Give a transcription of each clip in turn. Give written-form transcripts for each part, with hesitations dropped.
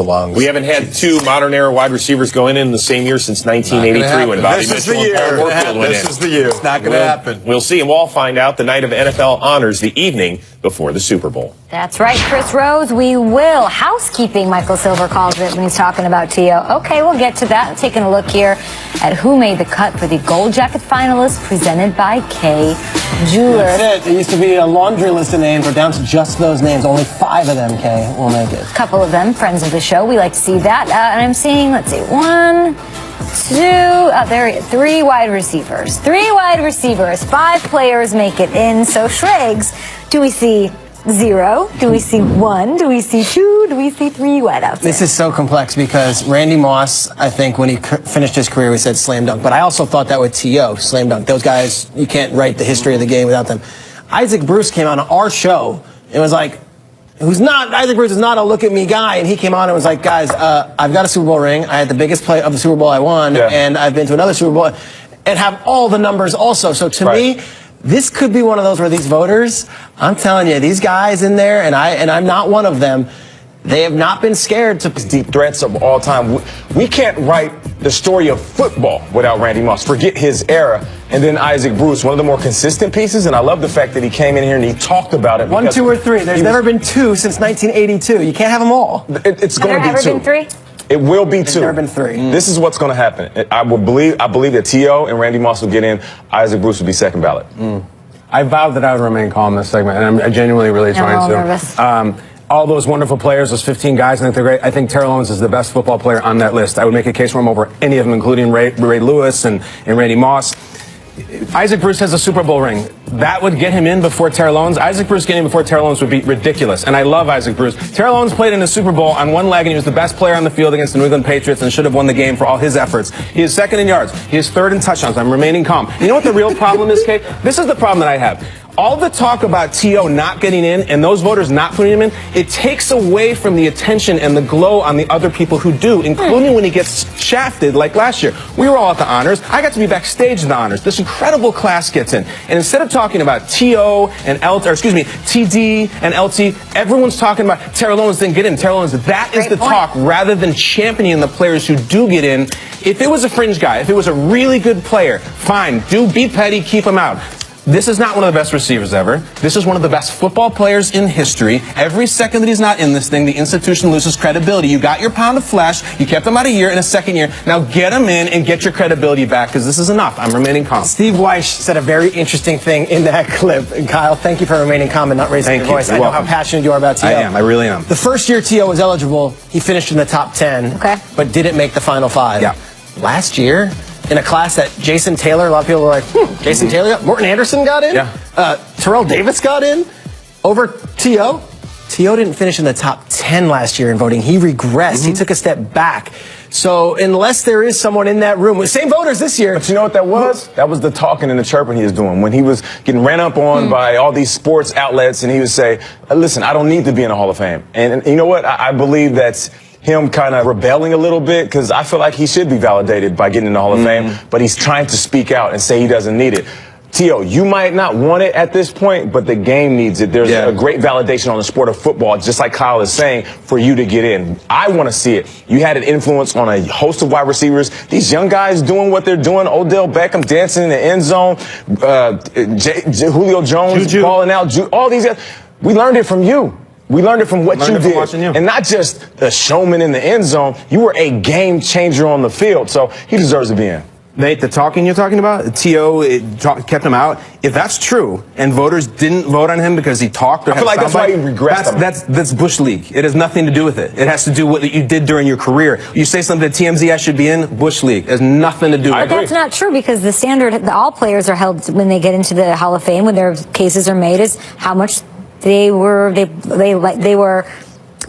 belongs. We haven't had two modern-era wide receivers going in the same year since 1983 when Bobby Mitchell and Paul Warfield went in. This is the year. It's not going to happen. We'll see, and we'll all find out the night of NFL honors the evening before the Super Bowl. That's right, Chris Rose. We will. Housekeeping, Michael Silver calls it when he's talking about T.O. Okay, we'll get to that. Taking a look here at who made the cut for the Gold Jacket finalists presented by Kay Jewelers. That's it. It used to be a laundry list of names. We're down to just those names. Only 5 of them, Kay, will make it. A couple of them, friends of the show. We like to see that. And I'm seeing, let's see, 1, 2, 3 wide receivers. 3 wide receivers. 5 players make it in. So, Shregs, do we see 0? Do we see 1? Do we see 2? Do we see 3 wideouts? This is so complex because Randy Moss, I think when he finished his career, we said slam dunk. But I also thought that with T.O., slam dunk. Those guys, you can't write the history of the game without them. Isaac Bruce came on our show and was like, Isaac Bruce is not a look at me guy. And he came on and was like, guys, I've got a Super Bowl ring. I had the biggest play of the Super Bowl I won. Yeah. And I've been to another Super Bowl and have all the numbers also. So to me, this could be one of those where these voters, I'm telling you, these guys in there, and I'm not one of them, they have not been scared to deep threats of all time. We can't write the story of football without Randy Moss. Forget his era. And then Isaac Bruce, one of the more consistent pieces. And I love the fact that he came in here and he talked about it. 1, 2, or 3. There's never been 2 since 1982. You can't have them all. It's going to be 2. Has there ever been 3? It will be 2. There's never been 3. This is what's going to happen. I believe that T.O. and Randy Moss will get in. Isaac Bruce will be second ballot. I vowed that I would remain calm in this segment, and I'm genuinely really trying to. Nervous. All those wonderful players, those 15 guys, I think they're great. I think Terrell Owens is the best football player on that list. I would make a case for him over any of them, including Ray Lewis and Randy Moss. Isaac Bruce has a Super Bowl ring. That would get him in before Terrell Owens. Isaac Bruce getting in before Terrell Owens would be ridiculous. And I love Isaac Bruce. Terrell Owens played in the Super Bowl on one leg, and he was the best player on the field against the New England Patriots and should have won the game for all his efforts. He is second in yards. He is third in touchdowns. I'm remaining calm. You know what the real problem is, Kate? This is the problem that I have. All the talk about T.O. not getting in and those voters not putting him in, it takes away from the attention and the glow on the other people who do, including when he gets shafted like last year. We were all at the honors. I got to be backstage at the honors. This incredible class gets in. And instead of talking about T.O. and TD and LT, everyone's talking about Terrell Owens didn't get in. Terrell Owens, that is the talk rather than championing the players who do get in. If it was a fringe guy, if it was a really good player, fine, be petty, keep him out. This is not one of the best receivers ever. This is one of the best football players in history. Every second that he's not in this thing, the institution loses credibility. You got your pound of flesh. You kept him out a year and a second year. Now get him in and get your credibility back because this is enough. I'm remaining calm. Steve Weish said a very interesting thing in that clip. And Kyle, thank you for remaining calm and not raising your voice. I know how passionate you are about T.O. I am. I really am. The first year T.O. was eligible, he finished in the top 10, but didn't make the final 5. Yeah. Last year, in a class that Jason Taylor, a lot of people were like, Jason Taylor, Morton Anderson got in, Terrell Davis got in over T.O. T.O. didn't finish in the top 10 last year in voting. He regressed. He took a step back. So unless there is someone in that room with same voters this year. But you know what that was? That was the talking and the chirping he was doing when he was getting ran up on by all these sports outlets, and he would say, listen, I don't need to be in the Hall of Fame. And you know what? I believe that's him kind of rebelling a little bit because I feel like he should be validated by getting in the Hall of Fame, but he's trying to speak out and say he doesn't need it. T.O., you might not want it at this point, but the game needs it. There's a great validation on the sport of football, just like Kyle is saying, for you to get in. I want to see it. You had an influence on a host of wide receivers. These young guys doing what they're doing. Odell Beckham dancing in the end zone. Julio Jones balling out. All these guys. We learned it from you. We learned it from what you did. And not just a showman in the end zone. You were a game changer on the field. So he deserves to be in. Nate, the talking you're talking about, T.O. kept him out. If that's true, and voters didn't vote on him because he talked or I feel like that's why he regressed. That's Bush League. It has nothing to do with it. It has to do with what you did during your career. You say something to TMZ I should be in, Bush League. It has nothing to do with it. But that's not true because the standard, all players are held when they get into the Hall of Fame, when their cases are made, is how much they were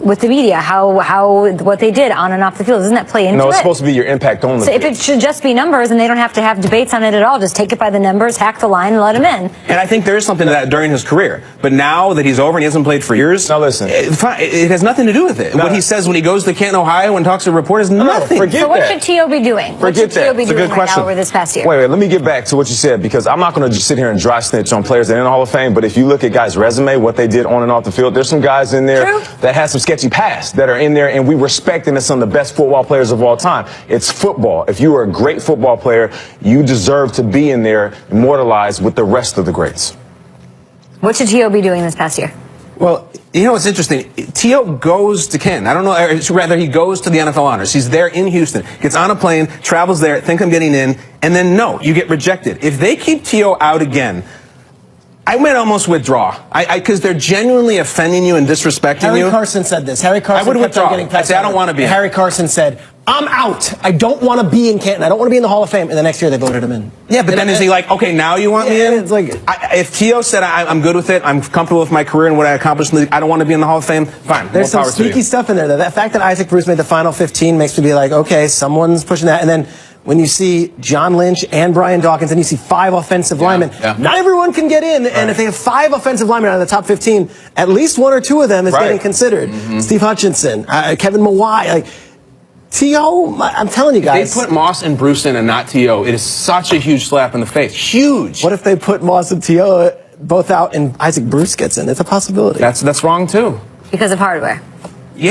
with the media, what they did on and off the field. Doesn't that play into it? No, it's supposed to be your impact on the field. If it should just be numbers and they don't have to have debates on it at all, just take it by the numbers, hack the line, and let him in. And I think there is something to that during his career. But now that he's over and he hasn't played for years, now listen, it has nothing to do with it. What he says when he goes to Canton, Ohio, and talks to reporters, nothing. Forget so what should T.O. be doing? What should T.O. be doing right now over this past year? Wait, let me get back to what you said, because I'm not going to just sit here and dry snitch on players that are in the Hall of Fame, but if you look at guys' resume, what they did on and off the field, there's some guys in there that had some sketchy past that are in there, and we respect them as some of the best football players of all time. It's football. If you are a great football player, you deserve to be in there, immortalized with the rest of the greats. What should T.O. be doing this past year? Well, you know what's interesting? T.O. goes to Ken. I don't know, or rather he goes to the NFL Honors. He's there in Houston, gets on a plane, travels there, think I'm getting in, and then no, you get rejected. If they keep T.O. out again, I might almost withdraw. Because they're genuinely offending you and disrespecting you. Harry Carson said this. Harry Carson I would kept withdraw. on getting I say I don't want to be. Harry Carson said, I'm out. I don't want to be in Canton. I don't want to be in the Hall of Fame. And the next year they voted him in. Yeah, but then is he like, okay, now you want me in? It's like, if T.O. said I'm good with it, I'm comfortable with my career and what I accomplished in the league, I don't want to be in the Hall of Fame, fine. there's some sneaky stuff in there. That fact that Isaac Bruce made the final 15 makes me be like, okay, someone's pushing that. And then when you see John Lynch and Brian Dawkins and you see 5 offensive linemen, not everyone can get in. And if they have 5 offensive linemen out of the top 15, at least 1 or 2 of them is getting considered. Steve Hutchinson, Kevin Mawai, like T.O., I'm telling you guys. They put Moss and Bruce in and not T.O. It is such a huge slap in the face. Huge. What if they put Moss and T.O. both out and Isaac Bruce gets in? It's a possibility. That's wrong too. Because of hardware.